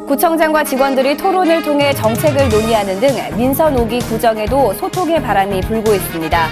구청장과 직원들이 토론을 통해 정책을 논의하는 등 민선 5기 구정에도 소통의 바람이 불고 있습니다.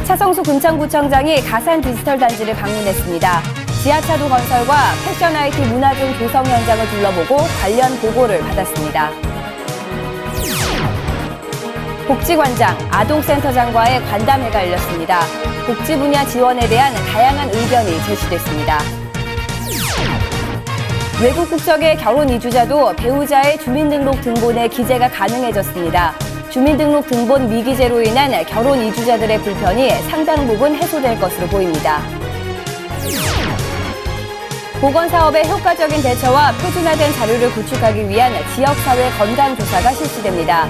차성수 금천구청장이 가산 디지털 단지를 방문했습니다. 지하차도 건설과 패션 IT 문화중 조성 현장을 둘러보고 관련 보고를 받았습니다. 복지관장, 아동센터장과의 관담회가 열렸습니다. 복지 분야 지원에 대한 다양한 의견이 제시됐습니다. 외국 국적의 결혼 이주자도 배우자의 주민등록 등본에 기재가 가능해졌습니다. 주민등록 등본 미기재로 인한 결혼 이주자들의 불편이 상당 부분 해소될 것으로 보입니다. 보건사업의 효과적인 대처와 표준화된 자료를 구축하기 위한 지역사회 건강조사가 실시됩니다.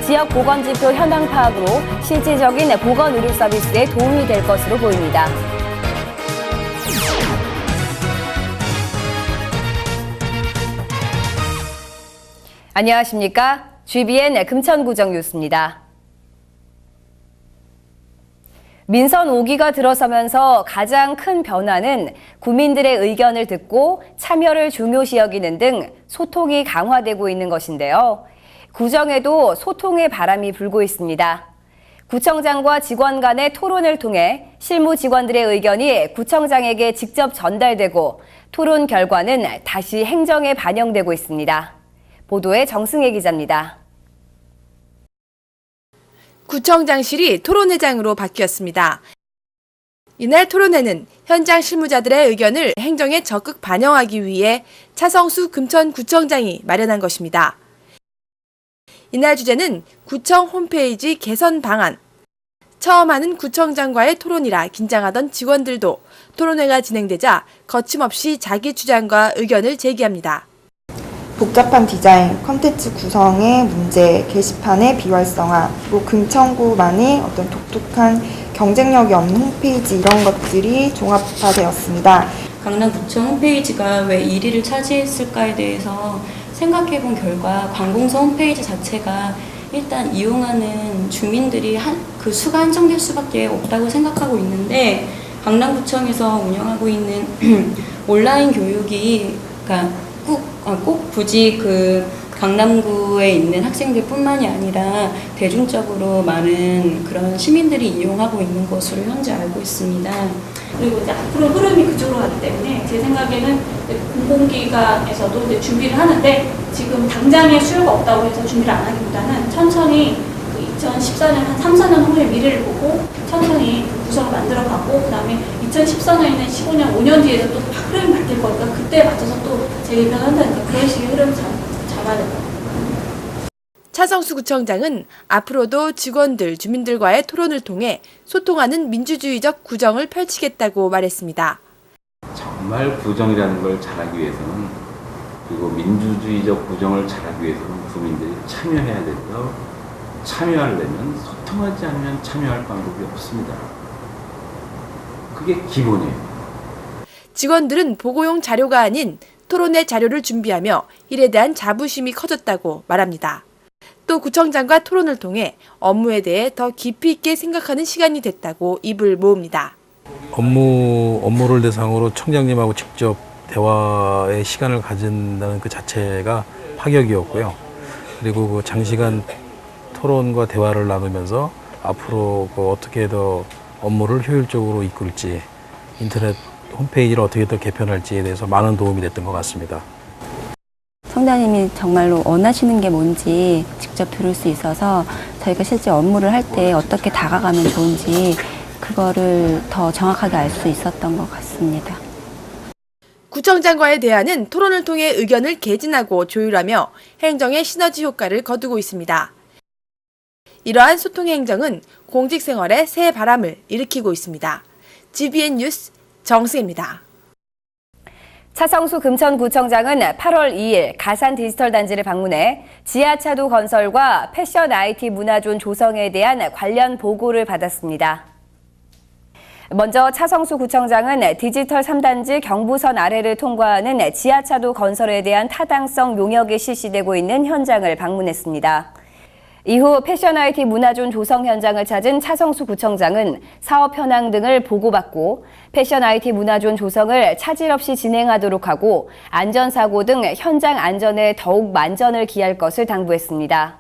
지역 보건지표 현황 파악으로 실질적인 보건의료 서비스에 도움이 될 것으로 보입니다. 안녕하십니까? GBN 금천구정 뉴스입니다. 민선 5기가 들어서면서 가장 큰 변화는 구민들의 의견을 듣고 참여를 중요시 여기는 등 소통이 강화되고 있는 것인데요. 구정에도 소통의 바람이 불고 있습니다. 구청장과 직원 간의 토론을 통해 실무 직원들의 의견이 구청장에게 직접 전달되고 토론 결과는 다시 행정에 반영되고 있습니다. 보도에 정승혜 기자입니다. 구청장실이 토론회장으로 바뀌었습니다. 이날 토론회는 현장 실무자들의 의견을 행정에 적극 반영하기 위해 차성수 금천구청장이 마련한 것입니다. 이날 주제는 구청 홈페이지 개선 방안. 처음 하는 구청장과의 토론이라 긴장하던 직원들도 토론회가 진행되자 거침없이 자기 주장과 의견을 제기합니다. 복잡한 디자인, 컨텐츠 구성의 문제, 게시판의 비활성화, 그리고 금천구만의 어떤 독특한 경쟁력이 없는 홈페이지 이런 것들이 종합화되었습니다. 강남구청 홈페이지가 왜 1위를 차지했을까에 대해서 생각해본 결과 관공서 홈페이지 자체가 일단 이용하는 주민들이 그 수가 한정될 수밖에 없다고 생각하고 있는데 강남구청에서 운영하고 있는 온라인 교육이 그러니까 꼭 굳이 그 강남구에 있는 학생들뿐만이 아니라 대중적으로 많은 그런 시민들이 이용하고 있는 것으로 현재 알고 있습니다. 그리고 이제 앞으로 흐름이 그쪽으로 가기 때문에 제 생각에는 공공기관에서도 이제 준비를 하는데 지금 당장의 수요가 없다고 해서 준비를 안 하기보다는 천천히 2014년 한 3, 4년 후에 미래를 보고 천천히 구성을 만들어가고 그다음에 2014년에는 15년, 5년 뒤에도 또 흐름이 바뀔 거니까 그때 맞춰서 또 재개편한다니까 그런 식의 흐름 잡아야 될 것 같아요. 차성수 구청장은 앞으로도 직원들, 주민들과의 토론을 통해 소통하는 민주주의적 구정을 펼치겠다고 말했습니다. 정말 구정이라는 걸 잘하기 위해서는 그리고 민주주의적 구정을 잘하기 위해서는 국민들이 참여해야 되고요. 참여하려면 소통하지 않으면 참여할 방법이 없습니다. 그게 기본이에요. 직원들은 보고용 자료가 아닌 토론회 자료를 준비하며 일에 대한 자부심이 커졌다고 말합니다. 또 구청장과 토론을 통해 업무에 대해 더 깊이 있게 생각하는 시간이 됐다고 입을 모읍니다. 업무를 대상으로 청장님하고 직접 대화의 시간을 가진다는 그 자체가 파격이었고요. 그리고 그 장시간 토론과 대화를 나누면서 앞으로 어떻게 더 업무를 효율적으로 이끌지, 인터넷 홈페이지를 어떻게 더 개편할지에 대해서 많은 도움이 됐던 것 같습니다. 청장님이 정말로 원하시는 게 뭔지 직접 들을 수 있어서 저희가 실제 업무를 할 때 어떻게 다가가면 좋은지 그거를 더 정확하게 알 수 있었던 것 같습니다. 구청장과의 대화는 토론을 통해 의견을 개진하고 조율하며 행정의 시너지 효과를 거두고 있습니다. 이러한 소통 행정은 공직 생활에 새 바람을 일으키고 있습니다. GBN 뉴스 정승혜입니다. 차성수 금천구청장은 8월 2일 가산 디지털 단지를 방문해 지하차도 건설과 패션 IT 문화존 조성에 대한 관련 보고를 받았습니다. 먼저 차성수 구청장은 디지털 3단지 경부선 아래를 통과하는 지하차도 건설에 대한 타당성 용역이 실시되고 있는 현장을 방문했습니다. 이후 패션 IT 문화존 조성 현장을 찾은 차성수 구청장은 사업 현황 등을 보고받고 패션 IT 문화존 조성을 차질 없이 진행하도록 하고 안전사고 등 현장 안전에 더욱 만전을 기할 것을 당부했습니다.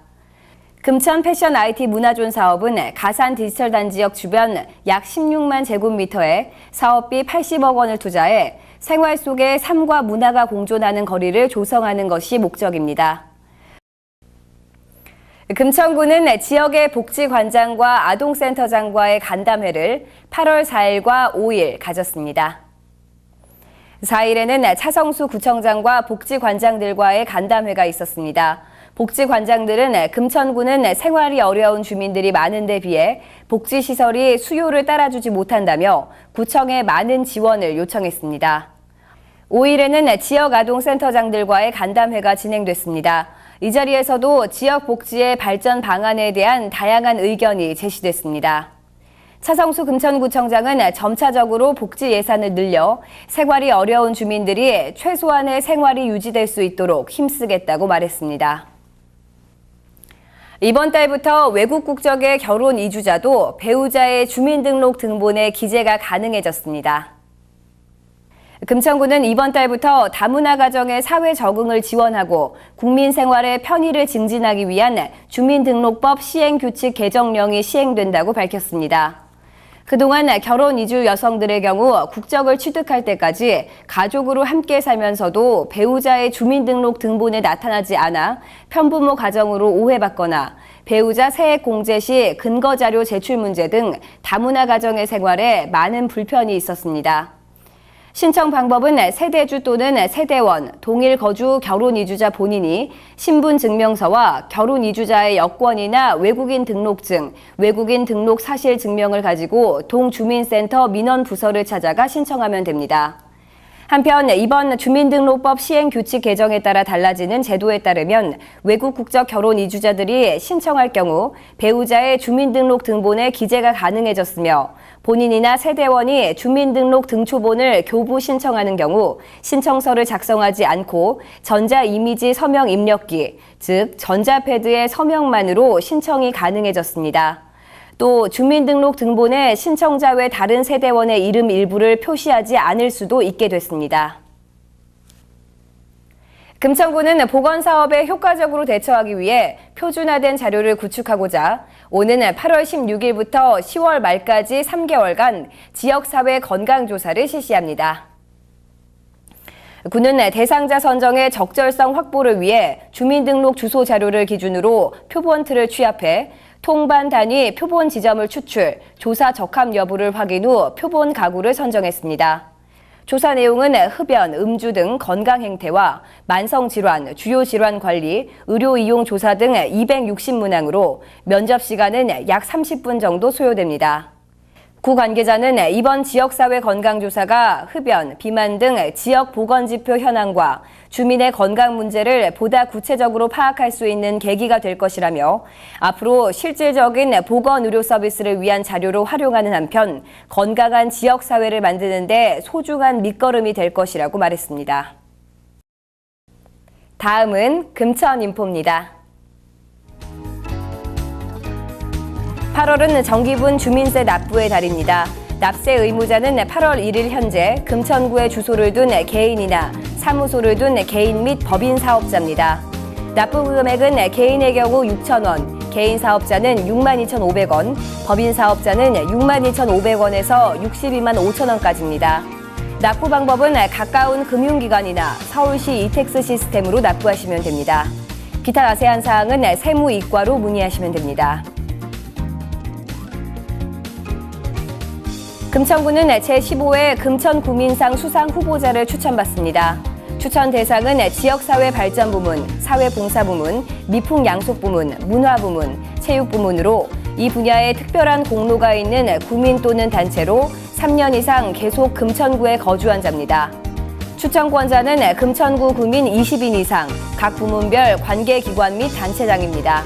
금천 패션 IT 문화존 사업은 가산 디지털 단지역 주변 약 16만 제곱미터에 사업비 80억 원을 투자해 생활 속에 삶과 문화가 공존하는 거리를 조성하는 것이 목적입니다. 금천구는 지역의 복지관장과 아동센터장과의 간담회를 8월 4일과 5일 가졌습니다. 4일에는 차성수 구청장과 복지관장들과의 간담회가 있었습니다. 복지관장들은 금천구는 생활이 어려운 주민들이 많은데 비해 복지시설이 수요를 따라주지 못한다며 구청에 많은 지원을 요청했습니다. 5일에는 지역 아동센터장들과의 간담회가 진행됐습니다. 이 자리에서도 지역 복지의 발전 방안에 대한 다양한 의견이 제시됐습니다. 차성수 금천구청장은 점차적으로 복지 예산을 늘려 생활이 어려운 주민들이 최소한의 생활이 유지될 수 있도록 힘쓰겠다고 말했습니다. 이번 달부터 외국 국적의 결혼 이주자도 배우자의 주민등록 등본에 기재가 가능해졌습니다. 금천구는 이번 달부터 다문화 가정의 사회 적응을 지원하고 국민 생활의 편의를 증진하기 위한 주민등록법 시행규칙 개정령이 시행된다고 밝혔습니다. 그동안 결혼 이주 여성들의 경우 국적을 취득할 때까지 가족으로 함께 살면서도 배우자의 주민등록 등본에 나타나지 않아 편부모 가정으로 오해받거나 배우자 세액 공제 시 근거자료 제출 문제 등 다문화 가정의 생활에 많은 불편이 있었습니다. 신청 방법은 세대주 또는 세대원, 동일 거주 결혼 이주자 본인이 신분증명서와 결혼 이주자의 여권이나 외국인 등록증, 외국인 등록 사실 증명을 가지고 동주민센터 민원부서를 찾아가 신청하면 됩니다. 한편 이번 주민등록법 시행규칙 개정에 따라 달라지는 제도에 따르면 외국 국적 결혼 이주자들이 신청할 경우 배우자의 주민등록 등본에 기재가 가능해졌으며 본인이나 세대원이 주민등록 등초본을 교부 신청하는 경우 신청서를 작성하지 않고 전자이미지 서명 입력기, 즉 전자패드의 서명만으로 신청이 가능해졌습니다. 또 주민등록 등본에 신청자 외 다른 세대원의 이름 일부를 표시하지 않을 수도 있게 됐습니다. 금천구는 보건사업에 효과적으로 대처하기 위해 표준화된 자료를 구축하고자 오는 8월 16일부터 10월 말까지 3개월간 지역사회 건강조사를 실시합니다. 구는 대상자 선정의 적절성 확보를 위해 주민등록 주소 자료를 기준으로 표본틀을 취합해 통반 단위 표본 지점을 추출, 조사 적합 여부를 확인 후 표본 가구를 선정했습니다. 조사 내용은 흡연, 음주 등 건강 행태와 만성질환, 주요 질환 관리, 의료 이용 조사 등 260문항으로 면접 시간은 약 30분 정도 소요됩니다. 구 관계자는 이번 지역사회 건강조사가 흡연, 비만 등 지역 보건지표 현황과 주민의 건강 문제를 보다 구체적으로 파악할 수 있는 계기가 될 것이라며 앞으로 실질적인 보건의료 서비스를 위한 자료로 활용하는 한편 건강한 지역사회를 만드는 데 소중한 밑거름이 될 것이라고 말했습니다. 다음은 금천인포입니다. 8월은 정기분 주민세 납부의 달입니다. 납세 의무자는 8월 1일 현재 금천구에 주소를 둔 개인이나 사무소를 둔 개인 및 법인 사업자입니다. 납부 금액은 개인의 경우 6,000원, 개인 사업자는 62,500원, 법인 사업자는 62,500원에서 62만 5천원까지입니다. 납부 방법은 가까운 금융기관이나 서울시 이택스 시스템으로 납부하시면 됩니다. 기타 자세한 사항은 세무이과로 문의하시면 됩니다. 금천구는 제15회 금천구민상 수상 후보자를 추천받습니다. 추천 대상은 지역사회발전부문, 사회봉사부문, 미풍양속부문, 문화부문, 체육부문으로 이 분야에 특별한 공로가 있는 구민 또는 단체로 3년 이상 계속 금천구에 거주한 자입니다. 추천권자는 금천구 구민 20인 이상, 각 부문별 관계기관 및 단체장입니다.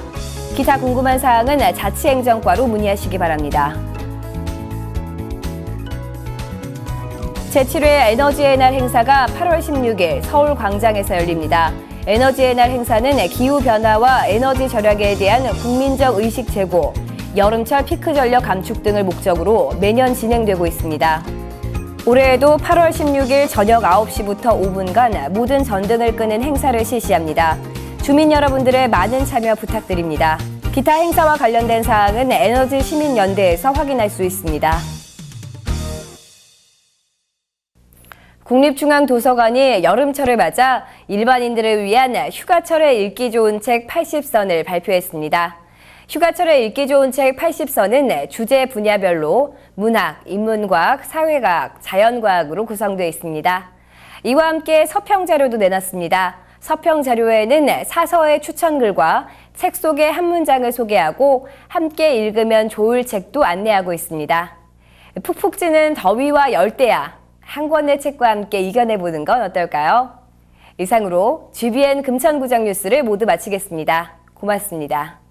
기타 궁금한 사항은 자치행정과로 문의하시기 바랍니다. 제7회 에너지의 날 행사가 8월 16일 서울광장에서 열립니다. 에너지의 날 행사는 기후변화와 에너지 절약에 대한 국민적 의식 제고, 여름철 피크 전력 감축 등을 목적으로 매년 진행되고 있습니다. 올해에도 8월 16일 저녁 9시부터 5분간 모든 전등을 끄는 행사를 실시합니다. 주민 여러분들의 많은 참여 부탁드립니다. 기타 행사와 관련된 사항은 에너지 시민연대에서 확인할 수 있습니다. 국립중앙도서관이 여름철을 맞아 일반인들을 위한 휴가철에 읽기 좋은 책 80선을 발표했습니다. 휴가철에 읽기 좋은 책 80선은 주제 분야별로 문학, 인문과학, 사회과학, 자연과학으로 구성되어 있습니다. 이와 함께 서평 자료도 내놨습니다. 서평 자료에는 사서의 추천글과 책 속의 한 문장을 소개하고 함께 읽으면 좋을 책도 안내하고 있습니다. 푹푹 찌는 더위와 열대야, 한 권의 책과 함께 이겨내보는 건 어떨까요? 이상으로 GBN 금천구정 뉴스를 모두 마치겠습니다. 고맙습니다.